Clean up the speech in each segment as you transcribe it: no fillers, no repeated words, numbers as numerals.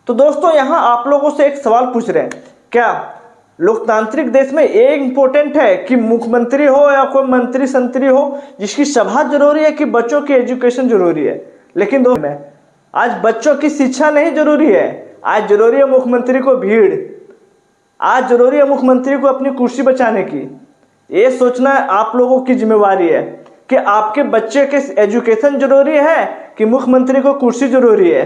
तो दोस्तों यहाँ आप लोगों से एक सवाल पूछ रहे हैं, क्या लोकतांत्रिक देश में ये इम्पोर्टेंट है कि मुख्यमंत्री हो या कोई मंत्री संतरी हो जिसकी सभा जरूरी है कि बच्चों की एजुकेशन जरूरी है? लेकिन दोस्तों आज बच्चों की शिक्षा नहीं जरूरी है, आज जरूरी है मुख्यमंत्री को भीड़, आज जरूरी है मुख्यमंत्री को अपनी कुर्सी बचाने की। ये सोचना आप लोगों की जिम्मेवारी है कि आपके बच्चे के एजुकेशन जरूरी है कि मुख्यमंत्री को कुर्सी जरूरी है।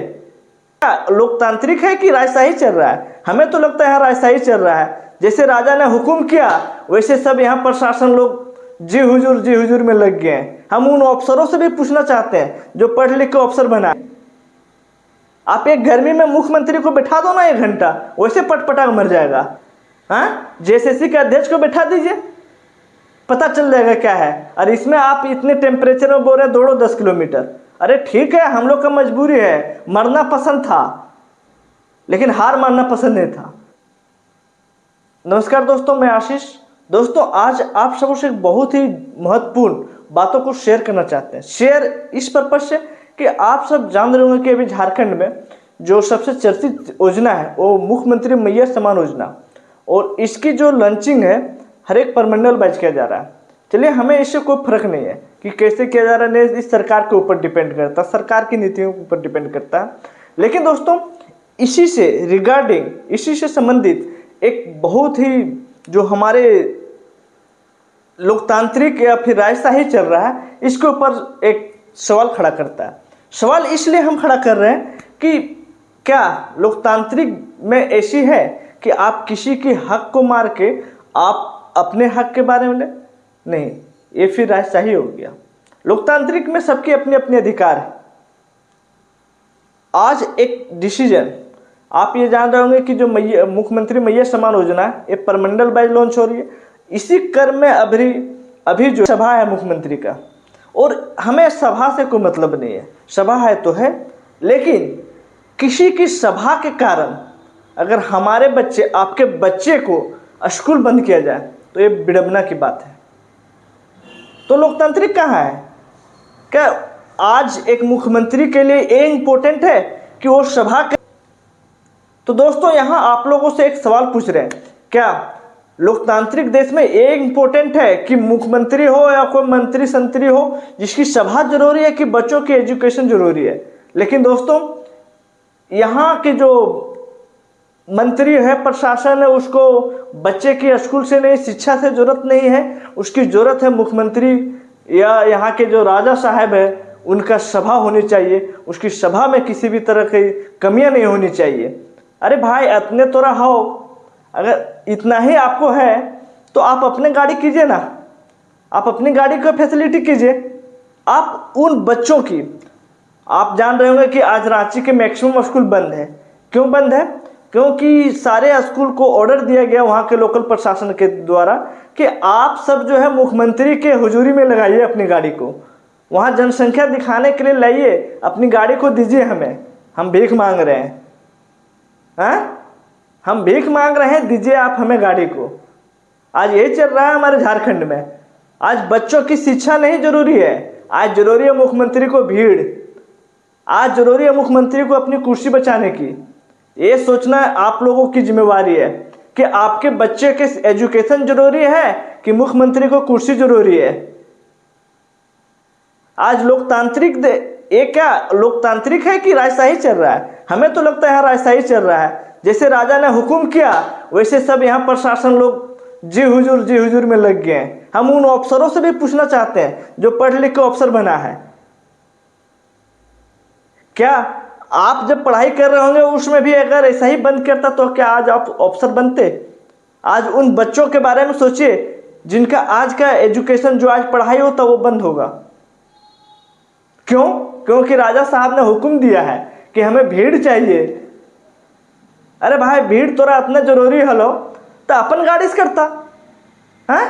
लोकतांत्रिक है कि राजशाही चल रहा है? हमें तो लगता है यहाँ राजशाही चल रहा है। जैसे राजा ने हुक्म किया वैसे सब यहाँ प्रशासन लोग जी हुजूर में लग गए हैं। हम उन अफसरों से भी पूछना चाहते हैं जो पढ़ लिख के अफसर बना। आप एक गर्मी में मुख्यमंत्री को बैठा दो ना 1 घंटा, वैसे पटपटा मर जाएगा। हाँ, जेएसएससी के अध्यक्ष को बैठा दीजिए, पता चल जाएगा क्या है। और इसमें आप इतने टेम्परेचर में बोल रहे हैं दौड़ो 10 किलोमीटर। अरे ठीक है, हम लोग का मजबूरी है, मरना पसंद था लेकिन हार मानना पसंद नहीं था। नमस्कार दोस्तों, मैं आशीष। दोस्तों आज आप सबों से बहुत ही महत्वपूर्ण बातों को शेयर करना चाहते हैं। शेयर इस पर्पज से कि आप सब जान रहे होंगे कि अभी झारखंड में जो सबसे चर्चित योजना है वो मुख्यमंत्री मैया सम्मान योजना, और इसकी जो लॉन्चिंग है हर एक परमंडल बैच किया जा रहा है। चलिए, हमें इससे कोई फर्क नहीं है कि कैसे किया जा रहा है, इस सरकार के ऊपर डिपेंड करता है, सरकार की नीतियों के ऊपर डिपेंड करता है। लेकिन दोस्तों इसी से रिगार्डिंग, इसी से संबंधित एक बहुत ही जो हमारे लोकतांत्रिक या फिर राजशाही चल रहा है, इसके ऊपर एक सवाल खड़ा करता है। सवाल इसलिए हम खड़ा कर रहे हैं कि क्या लोकतांत्रिक में ऐसी है कि आप किसी के हक को मार के आप अपने हक के बारे में ले? नहीं, ये फिर राजशाही हो गया। लोकतांत्रिक में सबके अपने अपने अधिकार है। आज एक डिसीजन, आप ये जान रहे होंगे कि जो मुख्यमंत्री मैया सम्मान योजना है ये परमंडल वाइज लॉन्च हो रही है। इसी क्रम में अभी जो सभा है मुख्यमंत्री का, और हमें सभा से कोई मतलब नहीं है, सभा है तो है, लेकिन किसी की सभा के कारण अगर हमारे बच्चे, आपके बच्चे को स्कूल बंद किया जाए तो ये विडंबना की बात है। तो लोकतांत्रिक कहाँ है? क्या आज एक मुख्यमंत्री के लिए ये इम्पोर्टेंट है कि वो सभा के? तो दोस्तों यहाँ आप लोगों से एक सवाल पूछ रहे हैं, क्या लोकतांत्रिक देश में ये इम्पोर्टेंट है कि मुख्यमंत्री हो या कोई मंत्री संतरी हो जिसकी सभा जरूरी है कि बच्चों की एजुकेशन जरूरी है? लेकिन दोस्तों यहाँ के जो मंत्री है, प्रशासन है, उसको बच्चे की स्कूल से नहीं, शिक्षा से जरूरत नहीं है, उसकी जरूरत है मुख्यमंत्री या यहाँ के जो राजा साहब है उनका सभा होनी चाहिए। उसकी सभा में किसी भी तरह की कमियां नहीं होनी चाहिए। अरे भाई, इतने तो रहो, अगर इतना ही आपको है तो आप अपने गाड़ी कीजिए ना, आप अपनी गाड़ी को फैसिलिटी कीजिए। आप उन बच्चों की, आप जान रहे होंगे कि आज रांची के मैक्सिमम स्कूल बंद है। क्यों बंद है? क्योंकि सारे स्कूल को ऑर्डर दिया गया वहाँ के लोकल प्रशासन के द्वारा कि आप सब जो है मुख्यमंत्री के हुजूरी में लगाइए अपनी गाड़ी को, वहाँ जनसंख्या दिखाने के लिए लाइए, अपनी गाड़ी को दीजिए हमें, हम भीख मांग रहे हैं। हाँ, हम भीख मांग रहे हैं, दीजिए आप हमें गाड़ी को। आज यही चल रहा है हमारे झारखंड में। आज बच्चों की शिक्षा नहीं जरूरी है, आज जरूरी है मुख्यमंत्री को भीड़, आज जरूरी है मुख्यमंत्री को अपनी कुर्सी बचाने की। ये सोचना आप लोगों की जिम्मेवारी है कि आपके बच्चे के एजुकेशन जरूरी है कि मुख्यमंत्री को कुर्सी जरूरी है। आज लोकतांत्रिक ये क्या लोकतांत्रिक है कि राजशाही चल रहा है? हमें तो लगता है यहाँ राजशाही चल रहा है। जैसे राजा ने हुक्म किया वैसे सब यहाँ प्रशासन लोग जी हुजूर में लग गए हैं। हम उन अफसरों से भी पूछना चाहते हैं जो पढ़ लिख के अफसर बना है, क्या आप जब पढ़ाई कर रहे होंगे उसमें भी अगर ऐसा ही बंद करता तो क्या आज आप अफसर बनते? आज उन बच्चों के बारे में सोचिए जिनका आज का एजुकेशन, जो आज पढ़ाई होता वो बंद होगा। क्यों? क्योंकि राजा साहब ने हुक्म दिया है कि हमें भीड़ चाहिए। अरे भाई, भीड़ तोरा इतना जरूरी हलो तो अपन गाड़ी से करता है?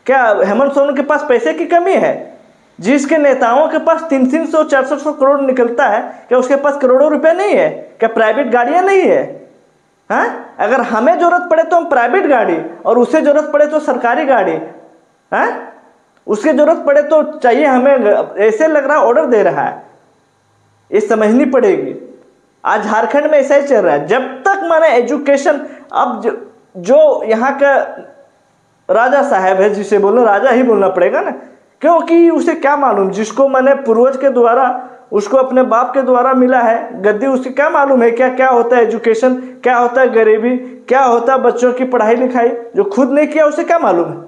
क्या हेमंत सोरेन के पास पैसे की कमी है? जिसके नेताओं के पास 300 400 करोड़ निकलता है, क्या उसके पास करोड़ों रुपए नहीं है? क्या प्राइवेट गाड़ियां नहीं है? हाँ, अगर हमें जरूरत पड़े तो हम प्राइवेट गाड़ी, और उसे जरूरत पड़े तो सरकारी गाड़ी। हाँ, उसके जरूरत पड़े तो चाहिए हमें, ऐसे लग रहा है ऑर्डर दे रहा है। ये समझनी पड़ेगी। आज झारखंड में ऐसा ही चल रहा है। जब तक माने एजुकेशन, अब जो यहाँ का राजा साहब है, जिसे बोलना राजा ही बोलना पड़ेगा ना, क्योंकि उसे क्या मालूम, जिसको मैंने पूर्वज के द्वारा, उसको अपने बाप के द्वारा मिला है गद्दी, उसे क्या मालूम है क्या क्या होता है एजुकेशन, क्या होता है गरीबी, क्या होता है बच्चों की पढ़ाई लिखाई, जो खुद नहीं किया उसे क्या मालूम है।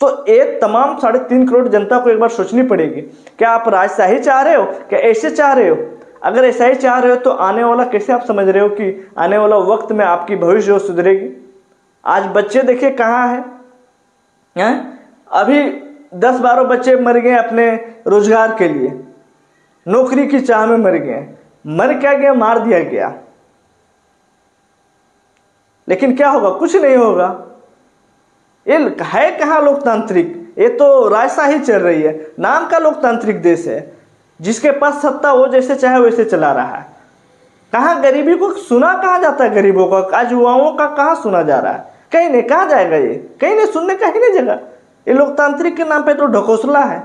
तो एक तमाम 3.5 करोड़ जनता को एक बार सोचनी पड़ेगी, क्या आप राजशाही चाह रहे हो, क्या ऐसे चाह रहे हो? अगर ऐसा ही चाह रहे हो तो आने वाला कैसे आप समझ रहे हो कि आने वाला वक्त में आपकी भविष्य सुधरेगी? आज बच्चे देखिए कहाँ हैं, अभी 10-12 बच्चे मर गए अपने रोजगार के लिए, नौकरी की चाह में मर गए। मर क्या गया? मार दिया गया। लेकिन क्या होगा? कुछ नहीं होगा। ये है कहाँ लोकतांत्रिक? ये तो राजशाही चल रही है। नाम का लोकतांत्रिक देश है, जिसके पास सत्ता वो जैसे चाहे वैसे चला रहा है। कहाँ गरीबी को सुना कहाँ जाता है? गरीबों का, आज युवाओं का कहाँ सुना जा रहा है? कहीं नहीं। कहाँ जाएगा ये? कहीं नहीं सुनने का ही नहीं जगह। ये लोकतांत्रिक के नाम पे तो ढकोसला है।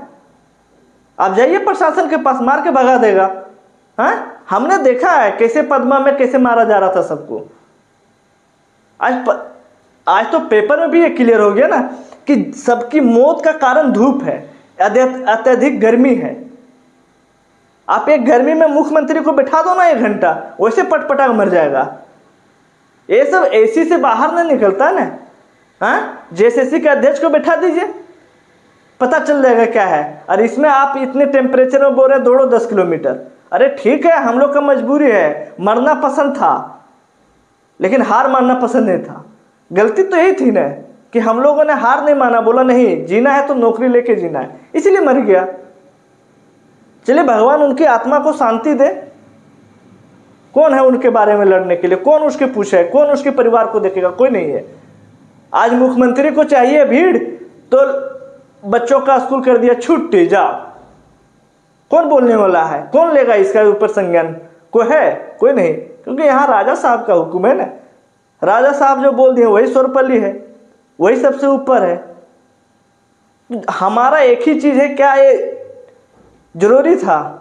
आप जाइए प्रशासन के पास, मार के भगा देगा। हाँ, हमने देखा है कैसे पद्मा में कैसे मारा जा रहा था सबको। आज तो पेपर में भी ये क्लियर हो गया ना कि सबकी मौत का कारण धूप है, अत्यधिक गर्मी है। आप एक गर्मी में मुख्यमंत्री को बैठा दो ना 1 घंटा, वैसे पटपटा मर जाएगा। ये सब एसी से बाहर नहीं निकलता ना। हाँ, जेएसएससी के अध्यक्ष को बैठा दीजिए, पता चल जाएगा क्या है। और इसमें आप इतने टेम्परेचर में बोल रहे हैं दौड़ो 10 किलोमीटर। अरे ठीक है, हम लोग का मजबूरी है, मरना पसंद था लेकिन हार मानना पसंद नहीं था। गलती तो यही थी ना कि हम लोगों ने हार नहीं माना, बोला नहीं जीना है तो नौकरी लेके जीना है, इसीलिए मर गया। चलिए भगवान उनकी आत्मा को शांति दे। कौन है उनके बारे में लड़ने के लिए? कौन उसके पूछे? कौन उसके परिवार को देखेगा? कोई नहीं है। आज मुख्यमंत्री को चाहिए भीड़, तो बच्चों का स्कूल कर दिया छुट्टी, जाओ। कौन बोलने वाला है? कौन लेगा इसका ऊपर संज्ञान? कोई है? कोई नहीं, क्योंकि यहाँ राजा साहब का हुक्म है ना। राजा साहब जो बोल दिए वही सर्वपल्ली है, वही सबसे ऊपर है। हमारा एक ही चीज है, क्या ये जरूरी था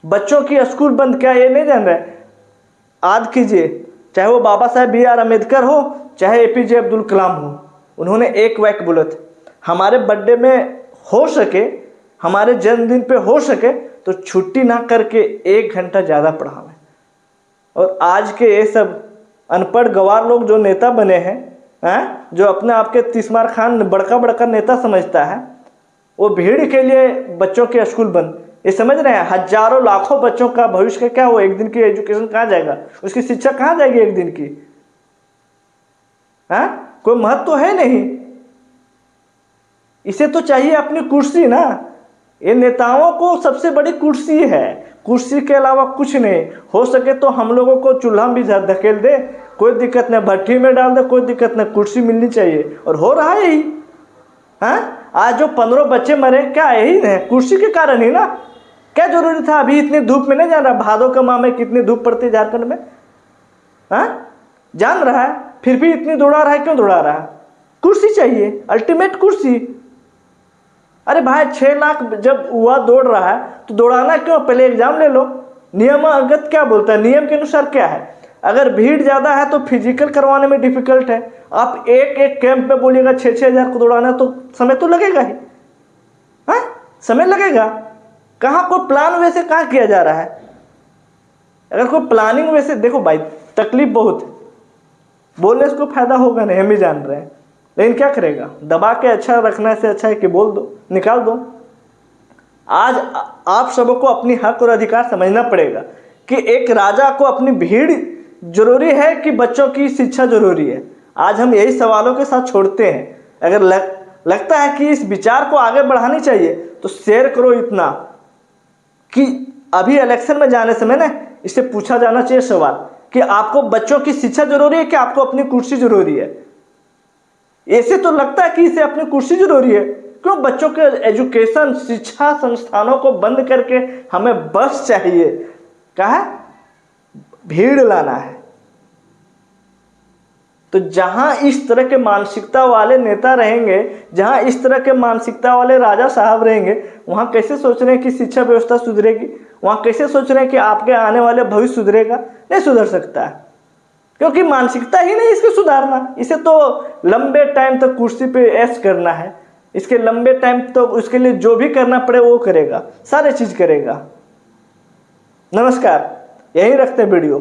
बच्चों की स्कूल बंद? क्या ये नहीं जान रहे? याद कीजिए, चाहे वो बाबा साहेब B.R. अम्बेडकर हो, चाहे APJ अब्दुल कलाम हो, उन्होंने एक वाक्य बोला था, हमारे बर्थडे में हो सके, हमारे जन्मदिन पे हो सके तो छुट्टी ना करके 1 घंटा ज़्यादा पढ़ावें। और आज के ये सब अनपढ़ गवार लोग जो नेता बने हैं, जो अपने आप के तिस्मार खान बड़का बड़का नेता समझता है, वो भीड़ के लिए बच्चों के स्कूल बंद। ये समझ रहे हैं हजारों लाखों बच्चों का भविष्य का क्या हो? एक दिन की एजुकेशन कहाँ जाएगा? उसकी शिक्षा कहाँ जाएगी एक दिन की? कोई महत्व तो है नहीं। इसे तो चाहिए अपनी कुर्सी ना। ये नेताओं को सबसे बड़ी कुर्सी है, कुर्सी के अलावा कुछ नहीं। हो सके तो हम लोगों को चूल्हा भी धकेल दे, कोई दिक्कत नहीं, भट्टी में डाल दे, कोई दिक्कत नहीं, कुर्सी मिलनी चाहिए। और हो रहा है यही। आज जो 15 बच्चे मरे, क्या यही है? कुर्सी के कारण ही ना। क्या जरूरी था? अभी इतनी धूप में नहीं जान रहा? भादों के माह में कितनी धूप पड़ती है झारखंड में? जान रहा है, फिर भी इतनी दौड़ा रहा है। क्यों दौड़ा रहा है? कुर्सी चाहिए, अल्टीमेट कुर्सी। अरे भाई 6 लाख जब हुआ दौड़ रहा है तो दौड़ाना क्यों? पहले एग्जाम ले लो। नियमागत क्या बोलता है? नियम के अनुसार क्या है? अगर भीड़ ज़्यादा है तो फिजिकल करवाने में डिफिकल्ट है। आप एक कैंप में बोलिएगा 6-6 हज़ार को दौड़ाना, तो समय तो लगेगा ही। समय लगेगा। कहाँ कोई प्लान वैसे कहाँ किया जा रहा है? अगर कोई प्लानिंग वैसे, देखो भाई तकलीफ बहुत है, बोलने से कोई फायदा होगा नहीं, हम ही जान रहे हैं। लेकिन क्या करेगा? दबा के अच्छा रखने से अच्छा है कि बोल दो, निकाल दो। आज आप सबको अपनी हक और अधिकार समझना पड़ेगा कि एक राजा को अपनी भीड़ जरूरी है कि बच्चों की शिक्षा जरूरी है। आज हम यही सवालों के साथ छोड़ते हैं। अगर लगता है कि इस विचार को आगे बढ़ानी चाहिए तो शेयर करो इतना कि अभी इलेक्शन में जाने समय ना इससे पूछा जाना चाहिए सवाल कि आपको बच्चों की शिक्षा जरूरी है कि आपको अपनी कुर्सी जरूरी है। ऐसे तो लगता है कि इसे अपनी कुर्सी जरूरी है। क्यों? बच्चों के एजुकेशन, शिक्षा संस्थानों को बंद करके हमें बस चाहिए। कहा भीड़ लाना है। तो जहां इस तरह के मानसिकता वाले नेता रहेंगे, जहां इस तरह के मानसिकता वाले राजा साहब रहेंगे, वहां कैसे सोच रहे हैं कि शिक्षा व्यवस्था सुधरेगी? वहाँ कैसे सोच रहे हैं कि आपके आने वाले भविष्य सुधरेगा? नहीं सुधर सकता है, क्योंकि मानसिकता ही नहीं इसको सुधारना। इसे तो लंबे टाइम तक कुर्सी पे ऐश करना है, इसके लंबे टाइम तो उसके लिए जो भी करना पड़े वो करेगा, सारे चीज़ करेगा। नमस्कार, यहीं रखते वीडियो।